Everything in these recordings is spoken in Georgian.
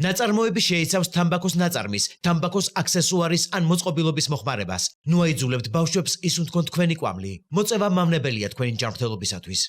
ნაწარმოები შეიცავს თამბაქოს ნაწარმის, თამბაქოს აქსესუარის ან მოწყობილობის მოხმარებას. ნუ აიძულებთ ბავშვებს ისუნ თქვენ თქვენი კვამლი. მოწევა მამნებელია თქვენი ჯანმრთელობისათვის.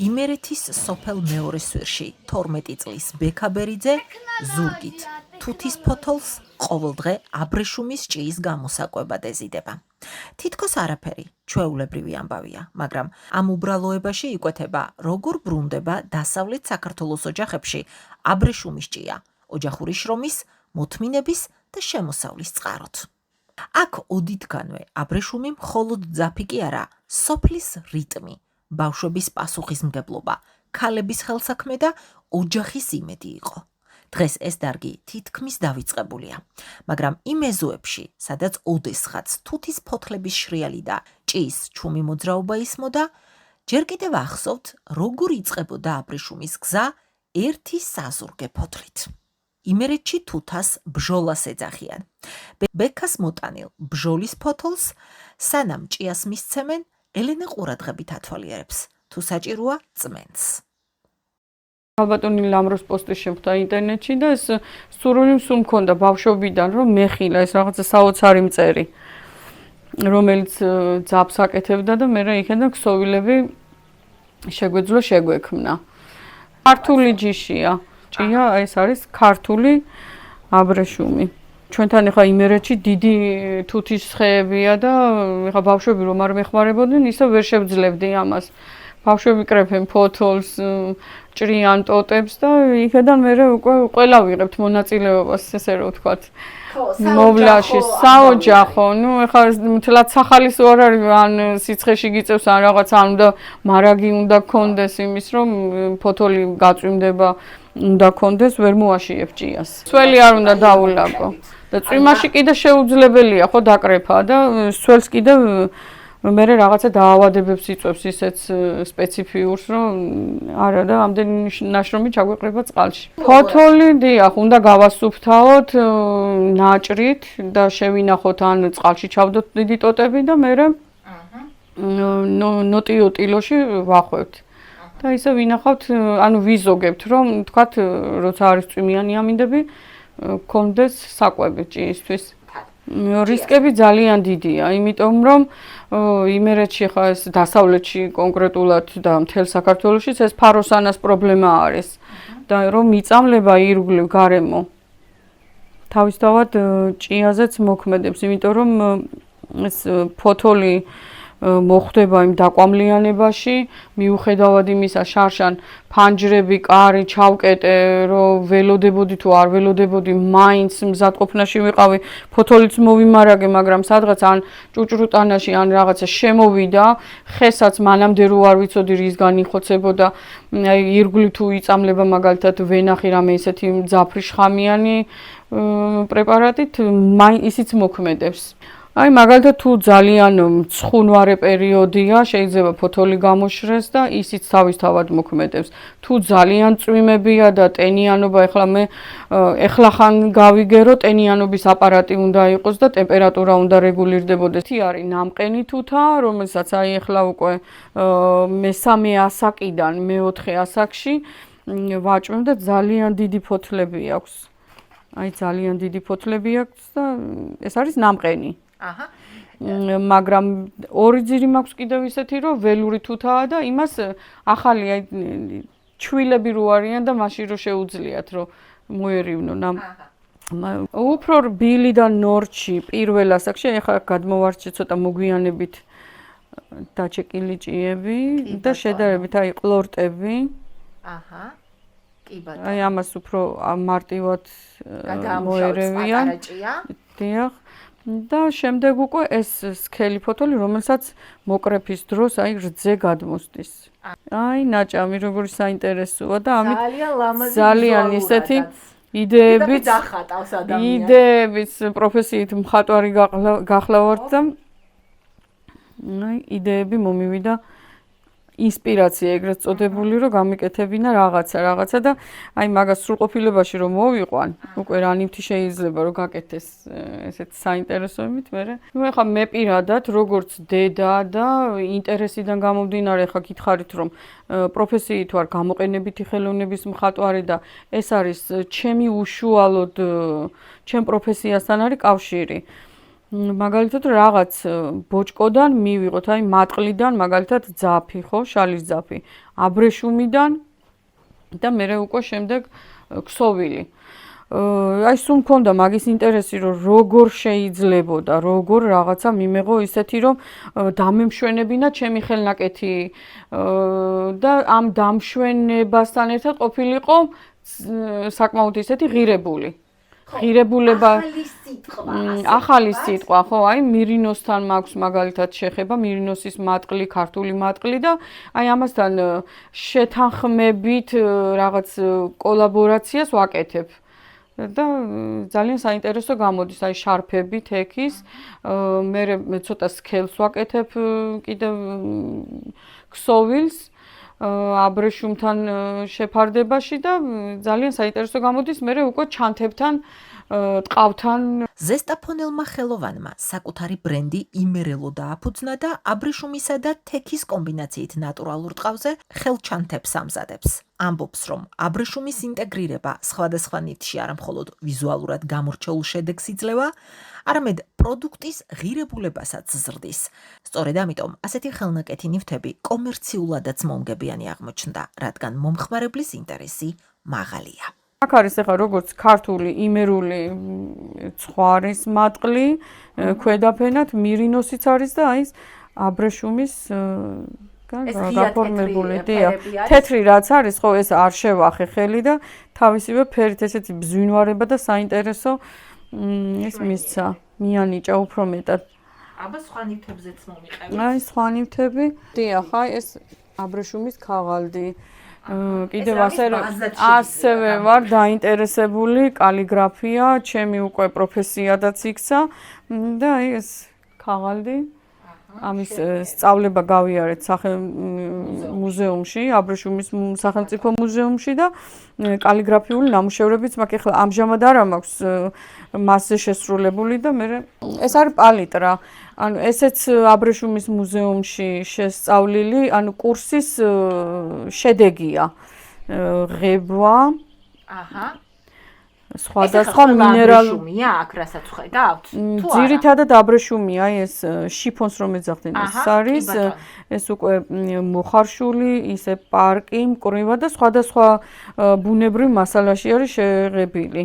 იმერეთის სოფელ მეორე სვირში 12 წლის ბექაბერიძე ზურგით თუთის ფოთოლს ყოველდღე აბრეშუმის ჭიის გამოსაკვებად ეზიდება. თითქოს არაფერი ჩვეულებრივი ამბავია, მაგრამ ამ უბრალოებაში იკვეთება, როგორ ბრუნდება დასავლეთ საქართველოს ოჯახებში აბრეშუმის ჭია, ოჯახური შრომის, მოთმინების და შემოსავლის წყაროთ. აქ ოდითგანვე აბრეშუმი მხოლოდ ძაფი კი არა, სოფლის რიტმი, ბავშვების პასუხისმგებლობა, ქალების ხელსაქმე და ოჯახის იმედი იყო. დღეს ეს დარგი თითქმის დავიწყებულია, მაგრამ იმ ეზოებში, სადაც ოდესღაც თუთის ფოთლების შრიალი და ჭიის ჩუმი მოძრაობა ისმოდა, ჯერ კიდევ ახსოვთ, როგორ იწყებოდა აბრეშუმის გზა ერთი საზურგე ფოთლით. იმერეთში თუთას ბჟოლას ეძახიან. ბექას მოტანილ ბჟოლის ფოთოლს სანამ ჭიას მისცემენ, ელენე ყურადღებით ათვალიერებს, თუ საჭიროა წმენს. ალბათონი ლამროს პოსტი შევხვდა ინტერნეტში და ეს სურვილი სულ მქონდა ბავშვობიდან, რომ მეხილა ეს რაღაცა საოცარი მწერი, რომელიც ძაბს აკეთებდა და მე იქიდან ქსოვილები შეგვეძლო შეგვექმნა. ქართული ჯიშია, ჭია ეს არის ქართული აბრეშუმი. ჩვენთან ახლა იმერეთში დიდი თუთის ხეებია და ახლა ბავშვები რომ არ მეხმარებოდნენ, ისე ვერ შევძლებდი ამას. ბავშვები კრეფენ ფოთოლს, ჭრიან ტოტებს და იქიდან მე უკვე ყველა ვიღებთ მონაწილეობას, ესე რომ ვთქვათ. მოვლაში საოჯახო, ნუ ახლა მთლად სახალის არ არის, ან სიცხეში გიწევს, ან რაღაც ან უნდა მარაგი უნდა გქონდეს იმის, რომ ფოთოლი გაწვიმდება, უნდა გქონდეს, ვერ მოაშიებ ჭიას. სველი არ უნდა დაულაგო. და წვიმაში კიდე შეუძლებელია ხო დაკრეფა და სველს კიდე მე რაღაცა დაავადებებს იწვევს ისეთ სპეციფიურს, რომ არა და ამდენი ნაშრომი ჩაგვეყრება წყალში. ფოთოლი დიახ, უნდა გავასუფთავოთ ნაჭრით და შევინახოთ ან წყალში ჩავდოთ დიდი ტოტები და მე ნოტიო ტილოში ვახვევთ. და ისე ვინახავთ, ანუ ვიზოგებთ, რომ თქვათ, როცა არის წვიმიანი ამინდები, გქონდეს საკვები ჭიისთვის. რისკები ძალიან დიდია, იმიტომ რომ იმერეთში ხა ეს დასავლეთში კონკრეტულად და მთელ საქართველოში ეს ფაროსანას პრობლემა არის და რომ მიწამლება ირგვლივ გარემო თავისთავად ჭიაზეც მოქმედებს, იმიტომ რომ ეს ფოთოლი მოხდება იმ დაკვამლიანებაში, მიუხედავად იმისა შარშან ფანჯრები, კარი ჩავკეტე, რომ ველოდებოდი თუ არ ველოდებოდი, მაინც მზადყოფნაში ვიყავი, ფოთოლიც მოვიმარაგე, მაგრამ სადღაც ან ჭუჭრუტანაში, ან რაღაცა შემოვიდა, ხესაც მანამდე რო არ ვიცოდი რისგან იხოცებოდა, ირგვლივ თუ იწამლება მაგალითად ვენახი რამე ისეთი ძაფრი შხამიანი პრეპარატით, ისიც მოქმედებს. აი მაგალითად თუ ძალიან მცხუნვარე პერიოდია, შეიძლება ფოთოლი გამოშრეს და ისიც თავისთავად მოქმედებს. თუ ძალიან წვიმებია და ტენიანობა, ეხლა ხან გავიგერო, ტენიანობის აპარატი უნდა იყოს და ტემპერატურა უნდა რეგულირდებოდეს. Τι არის ნამყენი თუთა, რომელსაც აი ეხლა უკვე მესამე ასაკიდან მეოთხე ასაკში ვაჭმევ და ძალიან დიდი ფოთლები აქვს. აი ძალიან დიდი ფოთლები აქვს და ეს არის ნამყენი. მაგრამ ორი ძირი მაქვს კიდევ ისეთი, რომ ველური თუთაა და იმას ახალი ჩვილები რო არიან და მაშინ რო შეუძლიათ რომ მოერივნონ ამ უფრო რბილი და ნორჩი პირველ ასაკში, ეხლა გადმოვარჩე ცოტა მოგვიანებით დაჭეკილი ჭიები და შედარებით აი ყლორტები. აი ამას უფრო მარტივად მოერევიან. დიახ. და შემდეგ უკვე ეს სქელი ფოთოლი, რომელსაც მოკრეფის დროს აი რძე გადმოსდის. აი ნაჭამი როგორი საინტერესოა და ამით ძალიან ისეთი იდეებით დახატავს ადამიანს. იდეების პროფესიით მხატვარი გახლავართ და იდეები მომივიდა ინსპირაცია ეგრეთ წოდებული, რომ გამიკეთებინა რაღაცა და აი მაგას სრულყოფილებაში რომ მოვიყვან, უკვე რა ნივთი შეიძლება რომ გაკეთეს ესეთ საინტერესოებით, მე ხა მე პირადად როგორც დედა და ინტერესიდან გამომდინარე ხა გითხარით რომ პროფესიით ვარ გამოყენებითი ხელოვნების მხატვარი და ეს არის ჩემი უშუალოდ ჩემ პროფესიასთან არის კავშირი. მაგალითად რაღაც ბოჭკოდან მივიღოთ, აი მატყლიდან მაგალითად ძაფი, ხო, შალის ძაფი, აბრეშუმიდან და მე უკვე შემდეგ ქსოვილი. აი სულ მქონდა მაგის ინტერესი, რომ როგორ შეიძლებოდა, როგორ რაღაცა მიმეღო ისეთი, რომ დამემშვენებინა ჩემი ხელნაკეთი და ამ დამშვენებასთან ერთად ყოფილიყო საკმაოდ ისეთი ღირებული. ღირებულება ახალი სიტყვა ხო აი მირინოსთან მაქვს მაგალითად შეხება მირინოსის მატყლი ქართული მატყლი და აი ამასთან შეთანხმებით რაღაც კოლაბორაციას ვაკეთებ და ძალიან საინტერესო გამოდის აი შარფები თექის მე ცოტა სქელს ვაკეთებ კიდევ ქსოვილს აბრეშუმთან შეფარდებაში და ძალიან საინტერესო გამოდის მე უკვე ჩანთებთან ტყავთან ზესტაფონელმა ხელოვანმა საკუთარი ბრენდი იმერელო დააფუძნა და აბრეშუმისა და თექის კომბინაციით ნატურალურ ტყავზე ხელჩანთებს ამზადებს. ამბობს, რომ აბრეშუმის ინტეგრირება სხვადასხვა ნივთში არა მხოლოდ ვიზუალურად გამორჩეულ შედეგს იძლევა, არამედ პროდუქტის ღირებულებასაც ზრდის. სწორედ ამიტომ ასეთი ხელნაკეთი ნივთები კომერციულადაც მომგებიანი აღმოჩნდა, რადგან მომხმარებლის ინტერესი მაღალია. აქ არის ახლა როგორც ქართული იმერული ცხვარის მატყლი, ქვედაფენად მირინოსიც არის და აი აბრეშუმის გაფორმებული თეთრი რაც არის, ხო ეს არ შევახე ხელი და თავისივე ფერით ესეთი ბზვინვარება და საინტერესო ეს მისცა, მიანიჭა უფრო მეტად. აბა სხვა ნივთებზეც მომიყევით. აი სხვა ნივთები. დიახ, აი ეს აბრეშუმის ქაღალდი. კიდევ ასევე ვარ დაინტერესებული კალიგრაფია, ჩემი უკვე პროფესიადაც იქცა და აი ეს ქაღალდი ამის სწავლება გავიარეთ მუზეუმში, აბრეშუმის სახელმწიფო მუზეუმში და კალიგრაფიული ნამუშევრებიც მაქვს. ახლა ამჟამად არ მაქვს მასზე შესრულებული და მე ეს არის პალიტრა. ანუ ესეც აბრეშუმის მუზეუმში შესწავლილი, ანუ კურსის შედეგია. ღებვა. აჰა. სხვადასხვა მინერალურია აქ რასაც ხედავთ? თუ არა? ძირითადად აბრეშუმია ეს შიფონს რომ ეძახდნენ ეს არის ეს უკვე მოხარშული, ისე პარკი, მკრივა და სხვადასხვა ბუნებრივ მასალაში არის შეღებილი.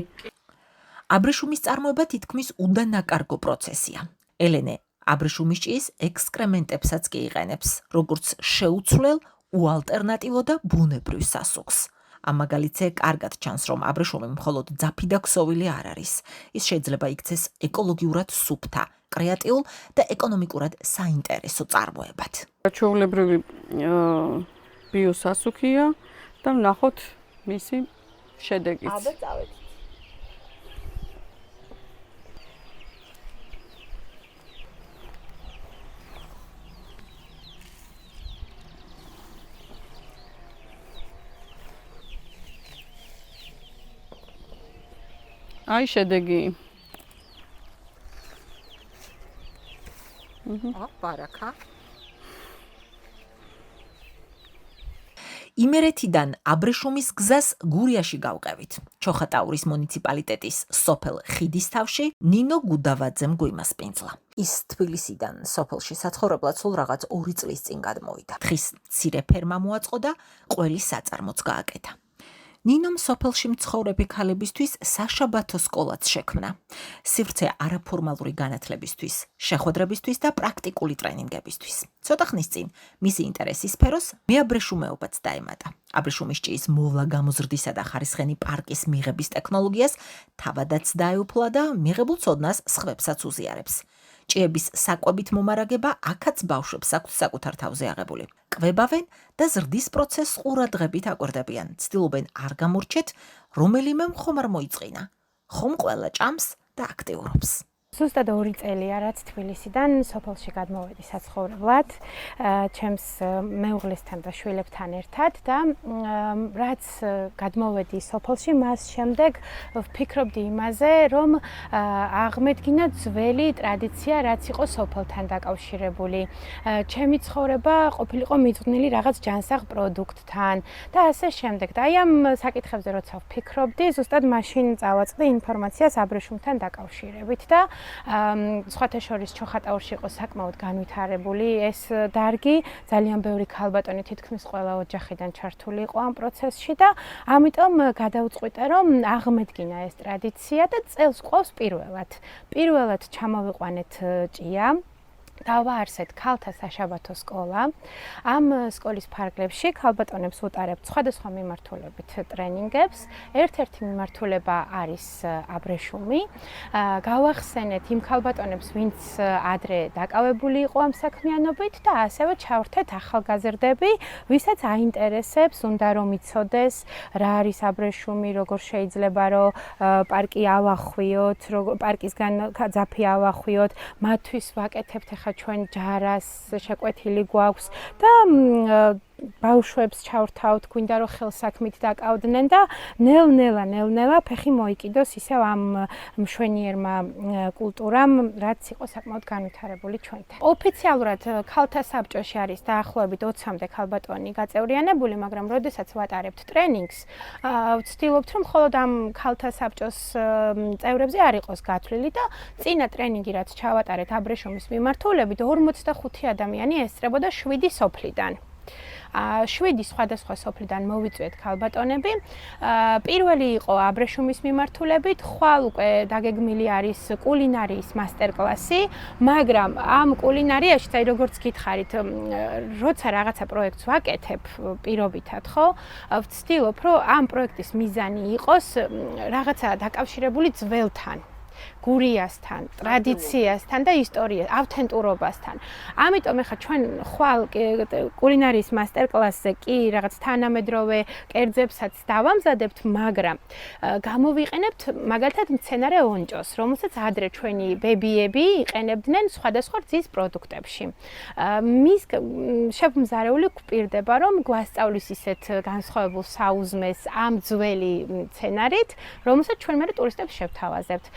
აბრეშუმის წარმოება თითქმის უდანაკარგო პროცესია. ელენე აბრეშუმის ჭიის ექსკრემენტებსაც კი იყენებს, როგორც შეუცვლელ, უალტერნატივო და ბუნებრივ სასუქს. ამ მაგალითზე კარგად ჩანს, რომ აბრეშუმი მხოლოდ ძაფი და ქსოვილი არ არის. ის შეიძლება იქცეს ეკოლოგიურად სუფთა, კრეატიულ და ეკონომიკურად საინტერესო წარმოებად. ჩვეულებრივი ბიოსასუქია და ვნახოთ მისი შედეგიც. აბა წავედით. აი შედეგი. პარაკა. იმერეთიდან აბრეშუმის გზას გურიაში გავყევით. ჩოხატაურის მუნიციპალიტეტის სოფელ ხიდისთავში ნინო გუდავაძემ გვიმასპინძლა. ის თბილისიდან სოფელში საცხოვრებლად სულ რაღაც 2 წლის წინ გადმოვიდა. ხის მცირე ფერმა მოაწყო და ყველის საწარმოც გააკეთა. ნინომ სოფელში მცხოვრები ქალებისთვის საშაბათო სკოლაც შექმნა. სივრცე არაფორმალური განათლებისთვის, შეხვედრებისთვის და პრაქტიკული ტრენინგებისთვის. ცოტა ხნის წინ მისი ინტერესის სფეროს მეაბრეშუმეობაც დაემატა. აბრეშუმის ჭიის მოვლა გამოზრდისა და ხარისხენი პარკის მიღების ტექნოლოგიას თავადაც დაეუფლა და მიღებულ ცოდნას სხვებსაც უზიარებს. ჭიების საკვებით მომარაგება აქაც ბავშვებს აქვს საკუთარ თავზე აღებული. კვებავენ და ზრდის პროცესს ყურადღებით აკვირდებიან. ცდილობენ არ გამორჩეთ, რომელიმე მხომ არ მოიწყინა. ხომ ყველა ჭამს და აქტიურობს. ზუსტად 2 წელია, რაც თბილისიდან სოფელში გადმოვედი საცხოვრებლად, ჩემს მეუღლესთან და შვილებთან ერთად და რაც გადმოვედი სოფელში, მას შემდეგ ვფიქრობდი იმაზე, რომ აღმედგინა ძველი ტრადიცია, რაც იყო სოფელთან დაკავშირებული. ჩემი ცხოვრება ყოფილიყო მიძღვნილი რაღაც ჯანსაღ პროდუქტთან და ასე შემდეგ. და აი ამ საკითხებზე როცა ვფიქრობდი, ზუსტად მაშინ წავაწყდი ინფორმაციას აბრეშუმთან დაკავშირებით და სხვათა შორის ჩოხატაურში იყო საკმაოდ განვითარებული ეს დარგი, ძალიან ბევრი ქალბატონი თითქმის ყველა ოჯახიდან ჩართული იყო ამ პროცესში და ამიტომ გადავწყვიტე რომ აღმედგინა ეს ტრადიცია და წელს ყავს პირველად ჩამოვიყვანეთ ჭია. დავაარსეთ ქალთა საშაბათო სკოლა. ამ სკოლის ფარგლებში ქალბატონებს უტარებთ სხვადასხვა მიმართულებით ტრენინგებს. ერთ-ერთი მიმართულება არის აბრეშუმი. გავახსენეთ იმ ქალბატონებს, ვინც ადრე დაკავებული იყო ამ საქმიანობით და ასევე ჩავრთეთ ახალგაზრდები, ვისაც აინტერესებს, უნდა რომ იცოდეს, რა არის აბრეშუმი, როგორ შეიძლება რომ პარკი ავახვიოთ, პარკისგან ძაფი ავახვიოთ, მათთვის ვაკეთებთ ჩვენ ჯარას შეკვეთილი გვაქვს და ბავშვებს ჩავრთავთ, გვინდა რომ ხელსაქმით დაკავდნენ და ნელ-ნელა ფეხი მოიკიდოს ისევ ამ მშვენიერმა კულტურამ, რაც იყო საკმაოდ განვითარებული ჩვენთან. ოფიციალურად ქალთა საბჭოში არის დაახლოებით 20-მდე ქალბატონი გაწევრიანებული, მაგრამ როდესაც ვატარებთ ტრენინგს, ვცდილობთ რომ მხოლოდ ამ ქალთა საბჭოს წევრებზე არ იყოს გათვლილი და წინა ტრენინგი რაც ჩავატარეთ აბრეშუმის მიმართულებით 45 ადამიანი ესწრებოდა 7 სოფლიდან. 7 სხვადასხვა სოფლიდან მოვიწვიეთ ქალბატონები. პირველი იყო აბრეშუმის მიმართულებით, ხვალ უკვე დაგეგმილი არის კულინარიის მასტერკლასი, მაგრამ ამ კულინარიაში, აი როგორც გითხარით, როცა რაღაცა პროექტს ვაკეთებ პირობითად, ხო? ვცდილობ, რომ ამ პროექტის მიზანი იყოს რაღაცა დაკავშირებული ძველთან. გურიასთან, ტრადიციასთან და ისტორიას, ავთენტურობასთან. ამიტომ ახლა ჩვენ ხვალ კულინარიის მასტერკლასზე კი რაღაც თანამედროვე კერძებსაც დავამზადებთ, მაგრამ გამოვიყენებთ მაგალითად მცენარე ონჭოს, რომელსაც ადრე ჩვენი ბებიები იყენებდნენ სხვადასხვა რძის პროდუქტებში. მის შეფმზარეული გვპირდება, რომ გვასწავლის ისეთ განსხვავებულ საუზმეს ამ ძველი მცენარით, რომელსაც ჩვენ მე ტურისტებს შევთავაზებთ.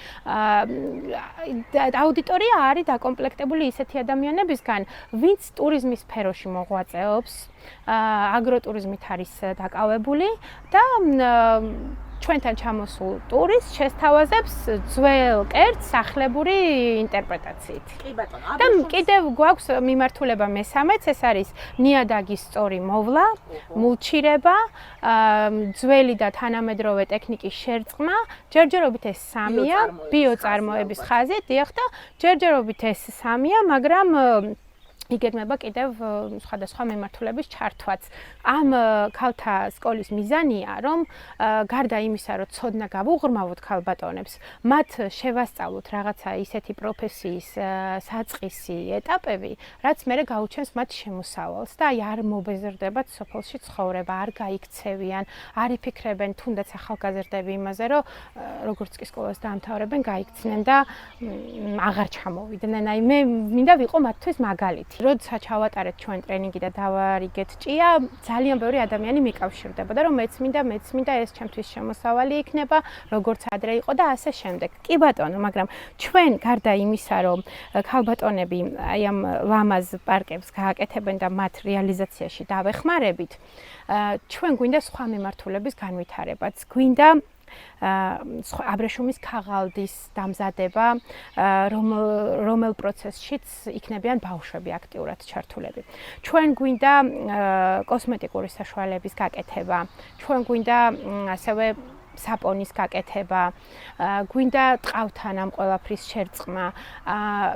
აუდიტორია არის დაკომპლექტებული ისეთი ადამიანებისგან, ვინც ტურიზმის სფეროში მოღვაწეობს, აგროტურიზმით არის დაკავებული და ჩვენთან ჩამოსულ ტურისტს შესთავაზებს ძველ კერძს სახლებური ინტერპრეტაციით. კი ბატონო, და კიდევ გვაქვს მიმართულება მესამეც, ეს არის ნიადაგის სწორი მოვლა, მულჩირება, ძველი და თანამედროვე ტექნიკის შერწყმა, ჯერჯერობით ეს სამია, ბიოწარმოების ხაზით, დიახ და ჯერჯერობით ეს სამია, მაგრამ იგეგმება კიდევ სხვადასხვა მიმართულების ჩართვაც. ამ ქალთა სკოლის მიზანია, რომ გარდა იმისა, რომ ცოდნა გავუღრმავოთ ქალბატონებს, მათ შევასწავლოთ რაღაცა ისეთი პროფესიის საწყისი ეტაპები, რაც მერე გაუჩენს მათ შემოსავალს და აი არ მობეზრდებათ სოფელში ცხოვრება, არ გაიქცევიან, არ იფიქრებენ თუნდაც ახალგაზრდები იმაზე, რომ როგორც კი სკოლას დაამთავრებენ, გაიქცნენ და აღარ ჩამოვიდნენ. აი მე მინდა ვიყო მათთვის მაგალითი. როცა ჩავატარეთ ჩვენ ტრენინგი და დავარიგეთ ჭია, ძალიან ბევრი ადამიანი მიკავშირდება და რომ მეც მინდა ეს ჩემთვის შემოსავალი იქნება, როგორც ადრე იყო და ასე შემდეგ. კი ბატონო, მაგრამ ჩვენ გარდა იმისა, რომ ქალბატონები აი ამ ლამაზ პარკებს გააკეთებენ და მათ რეალიზაციაში დავეხმარებით, ჩვენ გვინდა სხვა მიმართულების განვითარებაც. გვინდა აბრეშუმის ქაღალდის დამზადება, რომელ პროცესშიც იქნებიან ბავშვები აქტიურად ჩართულები. ჩვენ გვინდა კოსმეტიკური საშუალების გაკეთება, ჩვენ გვინდა ასევე საპონის გაკეთება, გვინდა ტყავთან ამ ყველაფრის შერწყმა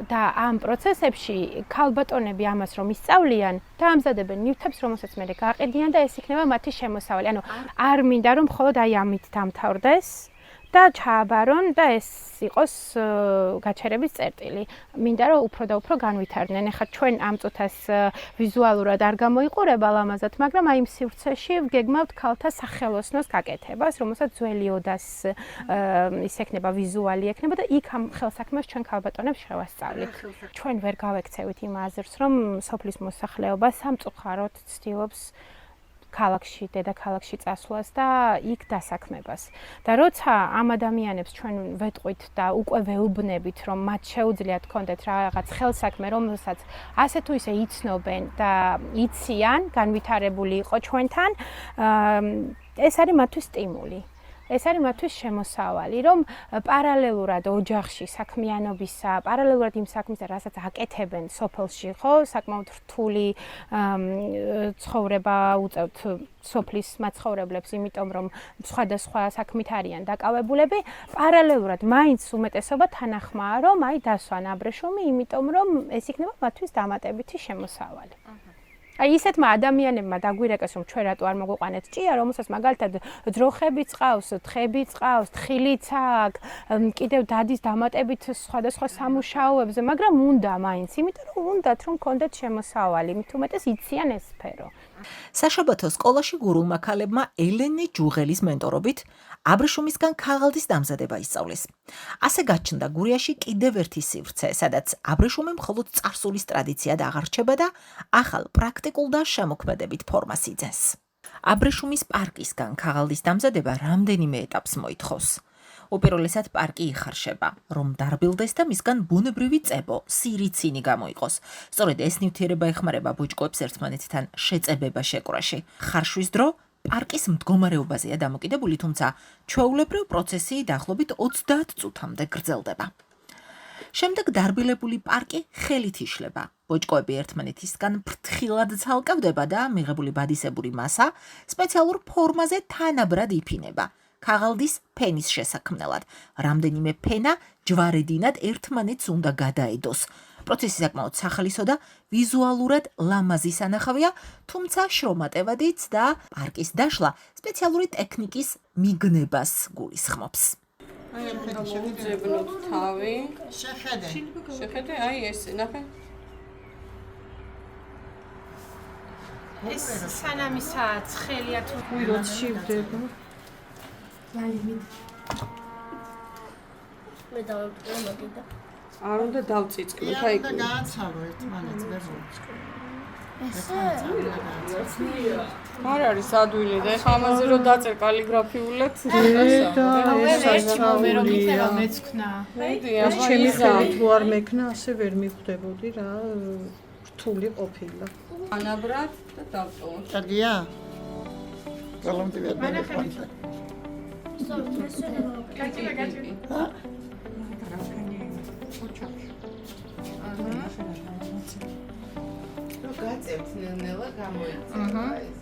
და ამ პროცესებში ქალბატონები ამას რომ ისწავლიან, დაამზადებენ ნივთებს, რომელსაც მერე გააყიდიან და ეს იქნება მათი შემოსავალი. ანუ არ მინდა რომ მხოლოდ აი ამით დამთავრდეს და ჩააბარონ და ეს იყოს გაჩერების წერტილი. მინდა რომ უფრო და უფრო განვითარდნენ. ეხლა ჩვენ ამ წუთას ვიზუალურად არ გამოიყურება ლამაზად, მაგრამ აი იმ სივრცეში გეგმავთ ქალთა სახელოსნოს გაკეთებას, რომელსაც ძველი ოდას ის ექნება ვიზუალი ექნება და იქ ამ ხელსაქმეს ჩვენ ქალბატონებს შევასწავლით. ჩვენ ვერ გავექცევით იმ აზრს, რომ სოფლის მოსახლეობა სამწუხაროდ ცდილობს ქალაქში, დედაქალაქში წასვლას და იქ დასაქმებას. და როცა ამ ადამიანებს ჩვენ ვეტყვით და უკვე ვეუბნებით, რომ მათ შეუძლიათ კონდეთ რაღაც ხელსაქმე, რომელსაც ასე თუ ისე იცნობენ და იციან, განვითარებული იყო ჩვენთან, ეს არის მათთვის სტიმული. ეს არის მათთვის შემოსავალი, რომ პარალელურად ოჯახში საქმიანობისა, პარალელურად იმ საქმისა, რასაც აკეთებენ სოფელში, ხო, საკმაოდ რთული ცხოვრება უწევთ სოფლის მაცხოვრებლებს, იმიტომ რომ სხვადასხვა საქმით არიან დაკავებულები, პარალელურად მაინც უმეტესობა თანახმაა, რომ აი დასვან აბრეშუმი, იმიტომ რომ ეს იქნება მათთვის დამატებითი შემოსავალი. აი ისეთმა ადამიანებმა დაგვირეკეს რომ ჩვენ რატო არ მოგვიყვანეთ ჭია, რომელსაც მაგალითად ძროხებიც ყავს, თხებიც ყავს, თხილიც აქვს, კიდევ დადის დამატებით სხვადასხვა სამუშაოებზე, მაგრამ უნდა მაინც, იმიტომ რომ უნდათ რომ კონდეთ შემოსავალი, მით უმეტეს იციან ეს სფერო. საშაბათო სკოლაში გურულმა ქალებმა ელენე ჯუღელის მენტორობით აბრეშუმისგან ქაღალდის დამზადება ისწავლეს. ასე გაჩნდა გურიაში კიდევ ერთი სივრცე, სადაც აბრეშუმი მხოლოდ წარსულის ტრადიციად აღარჩება და ახალ პრაქტიკულ და შემოქმედებით ფორმას იძენს. აბრეშუმის პარკისგან ქაღალდის დამზადება რამდენიმე ეტაპს მოითხოვს. უპირველესად პარკი იხარშება, რომ დარბილდეს და მისგან ბუნებრივი წებო, სირიცინი გამოიყოს. სწორედ ეს ნივთიერება ეხმარება ბოჭკოებს ერთმანეთთან შეწებება შეკვრაში. ხარშვის დრო პარკის მდგომარეობაზეა დამოკიდებული, თუმცა ჩვეულებრივ პროცესი დაახლოებით 30 წუთამდე გრძელდება. შემდეგ დარბილებული პარკი ხელით იშლება. ბოჭკოები ერთმანეთისგან ფრთხილად ცალკევდება და მიღებული ბადისებური მასა სპეციალურ ფორმაზე თანაბრად იფინება. ქაღალდის ფენის შესაქმნელად. რამდენიმე ფენა ჯვარედინად ერთმანეთს უნდა გადაედოს. პროცესი საკმაოდ სახალისო და ვიზუალურად ლამაზი სანახავია, თუმცა შრომატევადიც და პარკის დაშლა სპეციალური ტექნიკის მიგნებას გულისხმობს. აი ამ შევიძებნოთ თავი. შეხედე, აი ეს, ნახე. ეს სანამისა ცხელია თუ ვიროთ შევდება. მე დავწერ და არ უნდა დავწიწკნოთ, აი და გააცალო ერთმანეთს ვერო. არ არის ადვილი და ეხლა ამაზე რომ დაწერ კალიგრაფიულად ერთი მომერო მიხება მეცქნა. ეს ჩემი ხელით თუ არ მექნა, ასე ვერ მივხვდებოდი რა, რთული ყოფილა. ანაბრად და დავწოვოთ. კარგია? გალომტივად მეყვა. გაწევთ ნელ-ნელა გამოიწევა ეს.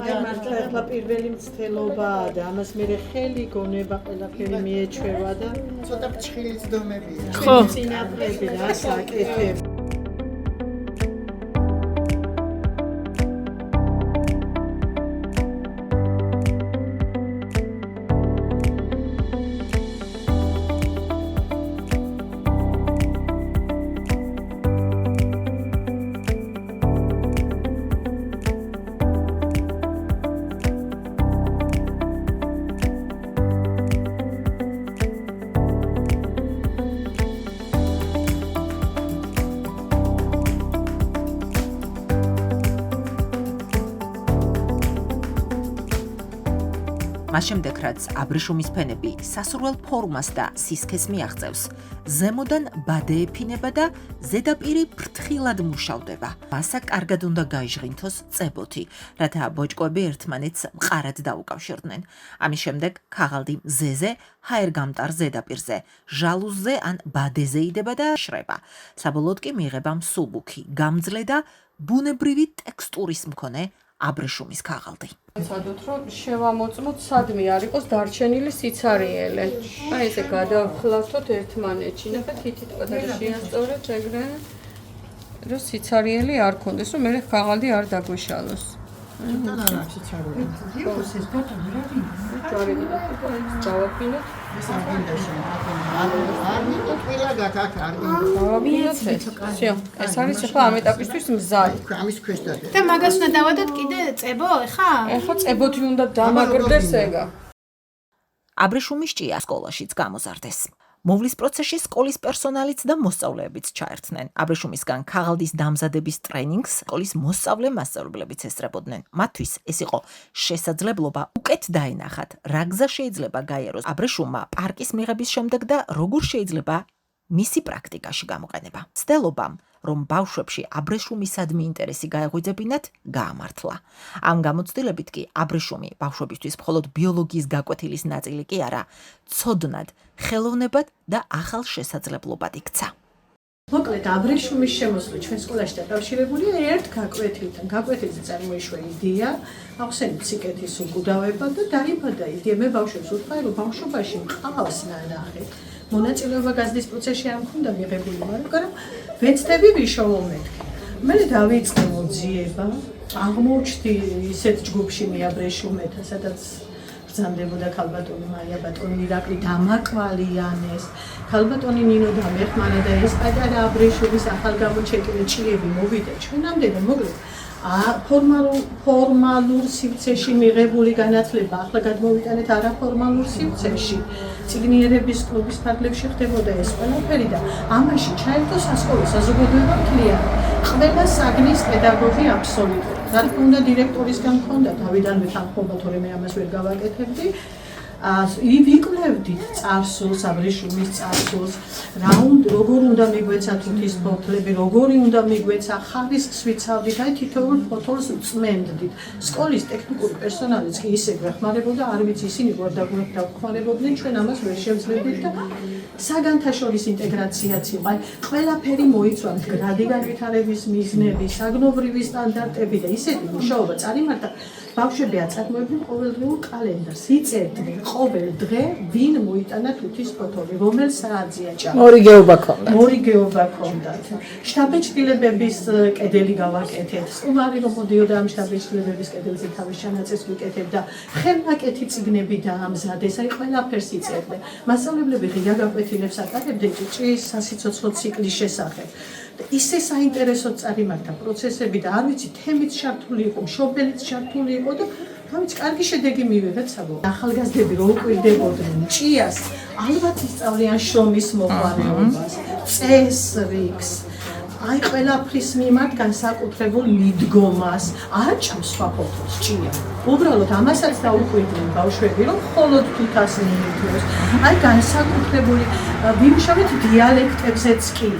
აი მართლა ახლა პირველი მცდელობაა და ამას მერე ხელი გონება ყველაფერი მიეჩვევა და ცოტა ფჩხილიც დომებია. ხო. წინაპრები რა საკეთებ. მას შემდეგ რაც აბრეშუმის ფენები სასურველ ფორმას და სისქეს მიაღწევს, ზემოდან ბადე ეფინება და ზედაპირი ფრთხილად მუშავდება. მასა კარგად უნდა გაიჟღინთოს წებოთი, რათა ბოჭკოები ერთმანეთს მყარად დაუკავშირდნენ. ამის შემდეგ ქაღალდი მზეზე, ჰაერგამტარ ზედაპირზე, ჟალუზზე ან ბადეზე იდება და შრება. საბოლოოდ კი მიიღება მსუბუქი, გამძლე და ბუნებრივი ტექსტურის მქონე აბრეშუმის ქაღალდი. ვცადოთ რომ შევამოწმოთ სადმე არ იყოს დარჩენილი სიცარიელე. აი ესე გადავხლავთოთ ერთმანეთში. ნახეთ თითქოს და შეასწორეთ ეგრე რომ სიცარიელი არ კონდეს, რომ მე ქაღალდი არ დაგვეშალოს. ეს არის ახლა ამ ეტაპისთვის მზად. და მაგას უნდა დავადოთ კიდე წებო, ეხა? ეხლა წებოთი უნდა დამაგრდეს ეგა. აბრეშუმის ჭია სკოლაშიც გამოზარდეს. მოვლის პროცესში სკოლის პერსონალიც და მოსწავლეებიც ჩაერთნენ. აბრეშუმისგან ქაღალდის დამზადების ტრენინგს სკოლის მოსწავლე მასწავლებლებიც ესწრებოდნენ. მათთვის ეს იყო შესაძლებლობა უკეთ დაენახათ, რა გზა შეიძლება გაიაროს აბრეშუმმა პარკის მიღების შემდეგ და როგორ შეიძლება მისი პრაქტიკაში გამოყენება. ცდილობამ რომ ბავშვებში აბრეშუმისადმი ინტერესი გაეღვიძებინათ, გაამართლა. ამ გამოცდილებით კი აბრეშუმი ბავშვებისთვის მხოლოდ ბიოლოგიის გაკვეთილის ნაწილი კი არა, ცოდნად, ხელოვნებად და ახალ შესაძლებლობად იქცა. მოკლედ, აბრეშუმის შემოსვლა ჩვენ სკოლაში დაკავშირებულია ერთ გაკვეთილთან. გაკვეთილზე წარმოიშვა იდეა, ახსენეთ სიკეთის უკუდავება და დაიბადა იდეა. მე ბავშვებს ვუთხრა, რომ ბავშვობაში მყავს ნანახი. მონაწილეობა გაზრდის პროცესში არ მქონდა მიღებული, მაგრამ ვეცდები ვიშოვომეთქი. მე დავიწყე მოძიება, აღმოჩნდი ისეთ ჯგუფში მეაბრეშუმეთა, სადაც ბრძანდებოდა ქალბატონი მაია ბატონი ირაკლი დამაკვალიანეს, ქალბატონი ნინო დამეხმარა და ეს პატარა აბრეშუმის ახალგამოჩეკილი ჭიები მოვიდა ჩვენამდე და მოკლედ ფორმალურ სივრცეში მიღებული განათლება ახლა გადმოვიტანეთ არაფორმალურ სივრცეში. ციგნიერების კლუბის ფარგლებში ხდებოდა ეს ყველაფერი და ამაში ჩაერთო სასკოლო საზოგადოება მთლიანი. ყველა საგნის პედაგოგი აბსოლუტურად. რა თქმა უნდა დირექტორისგან მქონდა თავიდანვე თანხმობა, თორემ მე ამას ვერ გავაკეთებდი. ვიკვლევდით წარსულს, აბრეშუმის წარსულს, როგორ უნდა მიგვეცა თუთისფოთლები, როგორი უნდა მიგვეცა ხარისხს ვიცავდით, აი თითოეულ ფოთოლს წმენდით. სკოლის ტექნიკური პერსონალიც კი ისე გვეხმარებოდა, არ ვიცი ისინი გვხმარებოდნენ, ჩვენ ამას ვერ შევძლებდით და საგანთა შორის ინტეგრაციაც იყო. ყველაფერი მოიცვა მდგრადი განვითარების მიზნები, საგნობრივი სტანდარტები და ისეთი მუშაობა წარიმართა. ბავშვები აწარმოებდნენ ყოველდღიურ კალენდარს, იწერდნენ ყოველ დღე ვინ მოიტანა თუთის ფოთოლი, რომელ საათზეა ჭამდა. მორიგეობა ქონდათ. შტაბ-ჭრილებების კედელი გავაკეთეთ. სტუმარი რომ მოდიოდა ამ შტაბ-ჭრილებების კედელზე თავის ჩანაწერს ვიკეთებდა. ხელნაკეთი წიგნები დაამზადეს, აი ყველაფერს იწერდნენ. მასწავლებლები ღია გაკვეთილებს ატარებდნენ ჭიის სასიცოცხლო ციკლის შესახებ. ისე საინტერესოდ წარიმართა პროცესები და არ ვიცი თემით ჩართული იყო, მშობელიც ჩართული იყო და ამით კარგი შედეგი მივიღეთ საბოლოოდ. ახალგაზრდები რო უკვირდებოდნენ ჭიას, ალბათ ისწავლიან შრომის მოყვარეობას, წესრიგს, აი ყველაფრის მიმართ განსაკუთრებულ მიდგომას, არ ჭამს სხვა ფოთოლს ჭია. უბრალოდ ამასაც დაუკვირდნენ ბავშვები, რომ მხოლოდ თუთას მიიღოს. აი განსაკუთრებული ვიმუშავეთ დიალექტებზეც კი.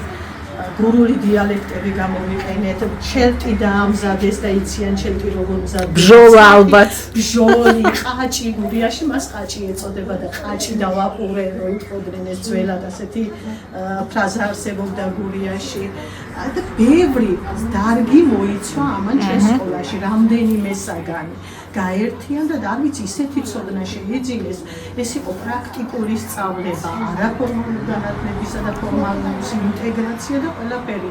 გურული დიალექტები გამოვიყენეთ, ჩელტი დაამზადეს და იციან ჩელტი როგორ მზადდება. ბჟოლა ალბათ. ბჟოლი, ყაჭი, გურიაში მას ყაჭი ეწოდება და ყაჭი დავაყურე, რომ იტყოდნენ ეს ძველად ასეთი ფრაზა არსებობდა გურიაში. და ბევრი დარგი მოიცვა ამან ჩვენ სკოლაში, რამდენიმე საგანი. გაერთიან და არ ვიცი ისეთი ცოდნა შეიძინეს, ეს იყო პრაქტიკული სწავლება, არაფორმალური განათლებისა და ფორმალურის ინტეგრაცია და ყველაფერი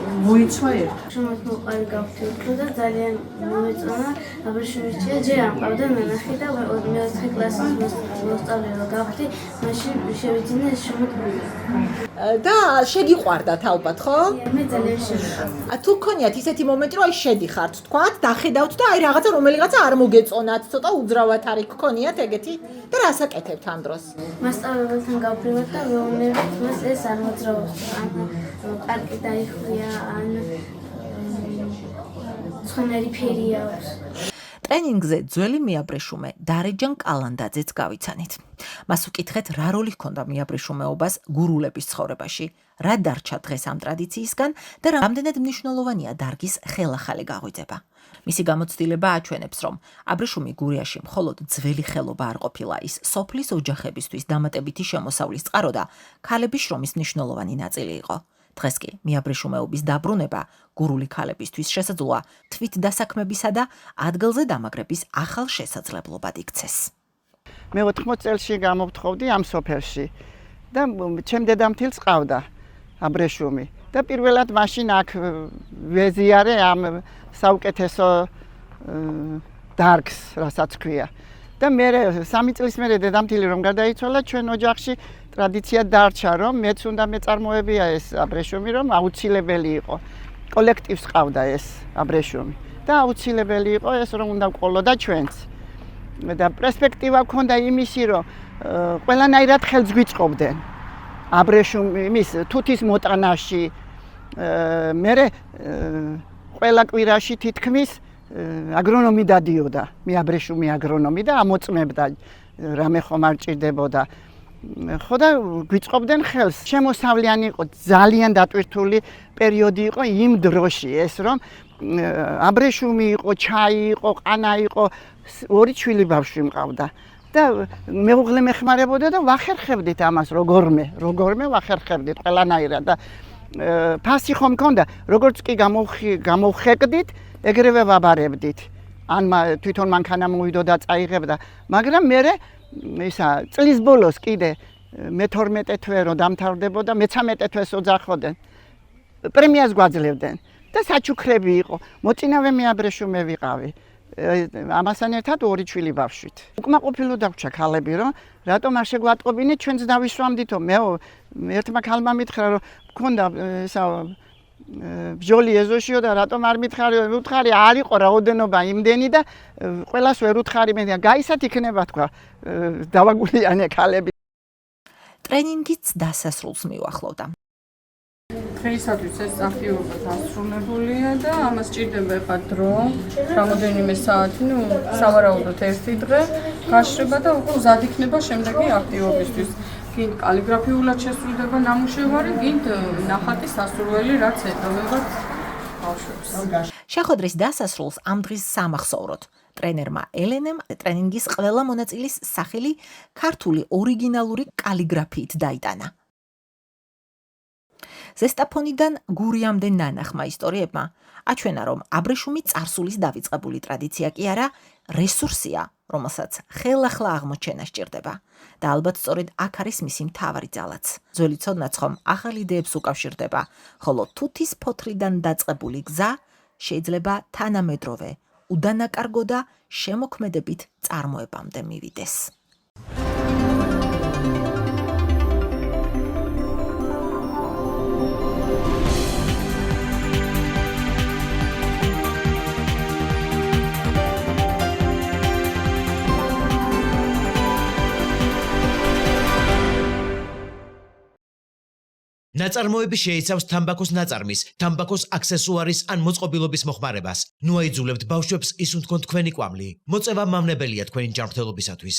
მოიცვა ერთად. შრომით მოყარი გავხდი და ძალიან მომეწონა აბრეშუმის ჭია, ჯერ არ მყავდა ნანახი და მეოთხე კლასის მოსწავლე გავხდი, მაშინ შევიძინე შრომით და შეგიყვარდათ ალბათ, ხო? მე ძალიან შემოყვარდა. თუ გქონიათ ისეთი მომენტი, რომ აი შედიხართ, თქვათ, დახედავთ და აი რაღაცა რომელიღაცა არ მოგეწონათ, ცოტა უძრავად არის გქონიათ ეგეთი და რას აკეთებთ ამ დროს? მასწავლებელთან გავფრინავთ და ვეუბნებთ მას ეს არ მოძრაობს, ან პარკი დაიხვრია, ან ცხენერი ფერი აქვს. ტრენინგზე ძველი მეაბრეშუმე დარეჯან კალანდაძეც გავიცანით. მას უკითხეთ, რა როლი ჰქონდა მეაბრეშუმეობას გურულების ცხოვრებაში, რა დარჩა დღეს ამ ტრადიციისგან და რამდენად მნიშვნელოვანია დარგის ხელახალი გაღვიძება. მისი გამოცდილება აჩვენებს, რომ აბრეშუმი გურიაში მხოლოდ ძველი ხელობა არ ყოფილა, ის სოფლის ოჯახებისთვის დამატებითი შემოსავლის წყარო და ქალების შრომის მნიშვნელოვანი ნაწილი იყო. დღეს კი მეაბრეშუმეობის დაბრუნება გურული ქალებისთვის შესაძლოა თვითდასაქმებისა და ადგილზე დამაგრების ახალ შესაძლებლობად იქცეს. მე 80 წელში გამოვთხოვდი ამ სოფელში და ჩემ დედამთილს ყავდა აბრეშუმი და პირველად მაშინ აქ ვეზიარე ამ საუკეთესო დარგს, რასაც ქვია. და მე 3 წლის მერე დედამთილი რომ გარდაიცვალა, ჩვენ ოჯახში ტრადიცია დარჩა, რომ მეც უნდა მეწარმოებია ეს აბრეშუმი, რომ აუცილებელი იყო. კოლექტივს ყავდა ეს აბრეშუმი და აუცილებელი იყო ეს, რომ უნდა ვყოლოდა ჩვენც. და პერსპექტივა ქონდა იმისი, რომ ყველანაირად ხელს გვიწყობდნენ. აბრეშუმის თუთის მოტანაში მე ყველა კვირაში თითქმის აგრონომი დადიოდა, მე აბრეშუმი აგრონომი და ამოწმებდა რამე ხომ არ ჭირდებოდა. ხო და გვიწყობდნენ ხელს. შემოსავლიანი იყო, ძალიან დატვირთული პერიოდი იყო იმ დროში ეს, რომ აბრეშუმი იყო, ჩაი იყო, ყანა იყო, 2 შვილი ბავშვი მყავდა. და მეუღლე მეხმარებოდა და ვახერხებდით ამას როგორმე ვახერხებდით ყველანაირად და ფასი ხომ მქონდა, როგორც კი გამოვხეკდით, ეგრევე ვაბარებდით. ან თვითონ მანქანა მოვიდოდა წაიღებდა, მაგრამ მე ისა წლის ბოლოს კიდე მე-12 თვე რო დამთავრდებოდა, მე-13 თვეს ოძახოდნენ. პრემიას გვაძლევდნენ და საჩუქრები იყო. მოწინავე მე აბრეშუმე ვიყავი. ამასთან ერთად 2 შვილი ბავშვით. უკმაყოფილო დაგვჭა ქალები, რომ რატომ არ შეგვატყობინეთ, ჩვენც დავისვამდითო. მე ერთმა ქალმა მითხრა, რომ მქონდა ისა ბჟოლი ეზოშიო და რატომ არ მითხარი, უთხარი არ იყო რაოდენობა იმდენი და ყველას ვერ უთხარი, მე გაისათ იქნება თქვა დავაგულიანე ქალები. ტრენინგიც დასასრულს მიუახლოვდა. დღეისათვის ეს აქტივობა დასრულებულია და ამას ჭირდება ხა დრო, რამოდენიმე საათი, სავარაუდოდ 1 დღე გაშრება და უკვე მზად იქნება შემდეგი აქტივობისთვის. გინდ კალიგრაფიულად შესრულდება ნამუშევარი, გინდ ნახატი სასურველი, რაც ეტოვებათ ბავშვებს. შეხვედრის დასასრულს ამ დღის სამახსოვროდ ტრენერმა ელენემ ტრენინგის ყველა მონაწილის სახელი ქართული ორიგინალური კალიგრაფიით დაიტანა. ზესტაფონიდან გურიამდე ნანახმა ისტორიებმა აჩვენა, რომ აბრეშუმი წარსულის დავიწყებული ტრადიცია კი არა, რესურსია, რომელსაც ხელახლა აღმოჩენა სჭირდება. და ალბათ სწორედ აქ არის მისი მთავარი ძალაც. ძველი ცოდნაც ხომ ახალ იდეებს უკავშირდება, ხოლო თუთის ფოთლიდან დაწყებული გზა შეიძლება თანამედროვე, უდანაკარგო და შემოქმედებით წარმოებამდე მივიდეს. ნაწარმოები შეიცავს თამბაქოს ნაწარმის, თამბაქოს აქსესუარის ან მოწყობილობის მოხმარებას. ნუ აიძულებთ ბავშვებს ისუნთქონ თქვენი კვამლი. მოწევა მავნებელია თქვენი ჯანმრთელობისათვის.